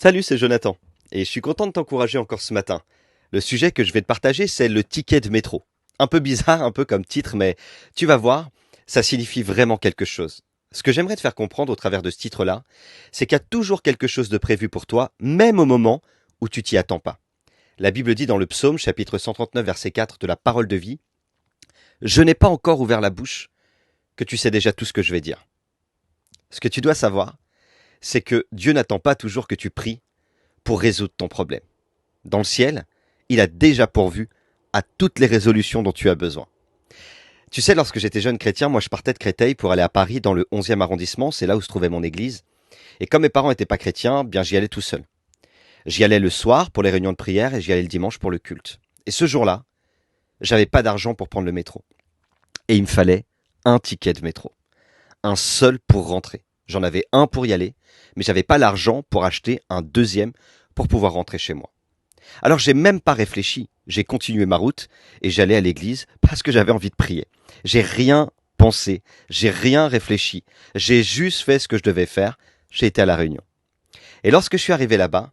Salut, c'est Jonathan, et je suis content de t'encourager encore ce matin. Le sujet que je vais te partager, c'est le ticket de métro. Un peu bizarre, un peu comme titre, mais tu vas voir, ça signifie vraiment quelque chose. Ce que j'aimerais te faire comprendre au travers de ce titre-là, c'est qu'il y a toujours quelque chose de prévu pour toi, même au moment où tu t'y attends pas. La Bible dit dans le psaume, chapitre 139, verset 4 de la parole de vie, je n'ai pas encore ouvert la bouche, que tu sais déjà tout ce que je vais dire. Ce que tu dois savoir, c'est que Dieu n'attend pas toujours que tu pries pour résoudre ton problème. Dans le ciel, il a déjà pourvu à toutes les résolutions dont tu as besoin. Tu sais, lorsque j'étais jeune chrétien, moi je partais de Créteil pour aller à Paris dans le 11e arrondissement, c'est là où se trouvait mon église. Et comme mes parents n'étaient pas chrétiens, bien j'y allais tout seul. J'y allais le soir pour les réunions de prière et j'y allais le dimanche pour le culte. Et ce jour-là, j'avais pas d'argent pour prendre le métro. Et il me fallait un ticket de métro. Un seul pour rentrer. J'en avais un pour y aller, mais j'avais pas l'argent pour acheter un deuxième pour pouvoir rentrer chez moi. Alors j'ai même pas réfléchi, j'ai continué ma route et j'allais à l'église parce que j'avais envie de prier. J'ai rien pensé, j'ai rien réfléchi, j'ai juste fait ce que je devais faire, j'ai été à la réunion. Et lorsque je suis arrivé là-bas,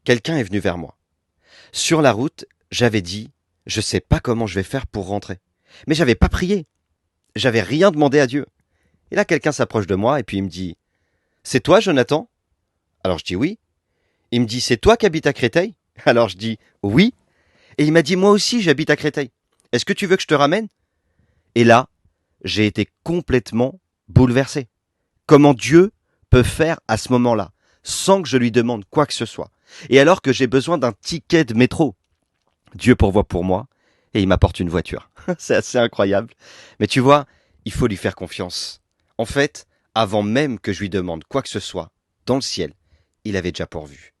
quelqu'un est venu vers moi. Sur la route, j'avais dit, je sais pas comment je vais faire pour rentrer. Mais j'avais pas prié, j'avais rien demandé à Dieu. Et là quelqu'un s'approche de moi et puis il me dit, c'est toi Jonathan? Alors je dis oui. Il me dit, c'est toi qui habites à Créteil? Alors je dis oui. Et il m'a dit, moi aussi, j'habite à Créteil. Est-ce que tu veux que je te ramène? Et là, j'ai été complètement bouleversé. Comment Dieu peut faire à ce moment-là, sans que je lui demande quoi que ce soit. Et alors que j'ai besoin d'un ticket de métro. Dieu pourvoit pour moi et il m'apporte une voiture. C'est assez incroyable. Mais tu vois, il faut lui faire confiance. En fait, avant même que je lui demande quoi que ce soit, dans le ciel, il avait déjà pourvu.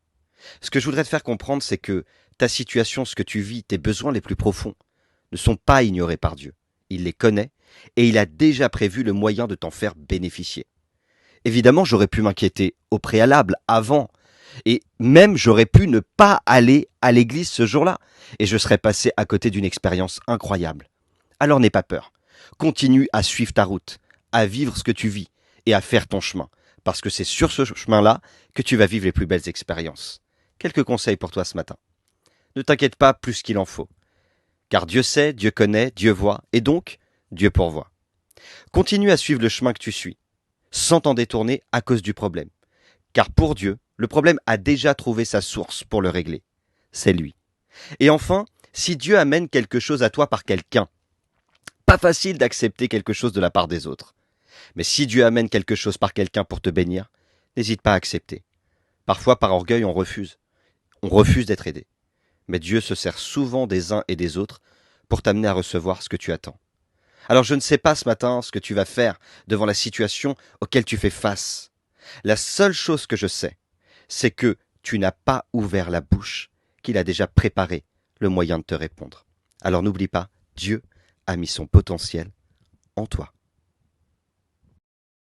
Ce que je voudrais te faire comprendre, c'est que ta situation, ce que tu vis, tes besoins les plus profonds, ne sont pas ignorés par Dieu. Il les connaît et il a déjà prévu le moyen de t'en faire bénéficier. Évidemment, j'aurais pu m'inquiéter au préalable, avant, et même j'aurais pu ne pas aller à l'église ce jour-là, et je serais passé à côté d'une expérience incroyable. Alors n'aie pas peur. Continue à suivre ta route, à vivre ce que tu vis et à faire ton chemin, parce que c'est sur ce chemin-là que tu vas vivre les plus belles expériences. Quelques conseils pour toi ce matin. Ne t'inquiète pas plus qu'il en faut, car Dieu sait, Dieu connaît, Dieu voit, et donc Dieu pourvoit. Continue à suivre le chemin que tu suis, sans t'en détourner à cause du problème, car pour Dieu, le problème a déjà trouvé sa source pour le régler. C'est lui. Et enfin, si Dieu amène quelque chose à toi par quelqu'un, pas facile d'accepter quelque chose de la part des autres. Mais si Dieu amène quelque chose par quelqu'un pour te bénir, n'hésite pas à accepter. Parfois, par orgueil, on refuse. On refuse d'être aidé. Mais Dieu se sert souvent des uns et des autres pour t'amener à recevoir ce que tu attends. Alors je ne sais pas ce matin ce que tu vas faire devant la situation auquel tu fais face. La seule chose que je sais, c'est que tu n'as pas ouvert la bouche, qu'il a déjà préparé le moyen de te répondre. Alors n'oublie pas, Dieu a mis son potentiel en toi.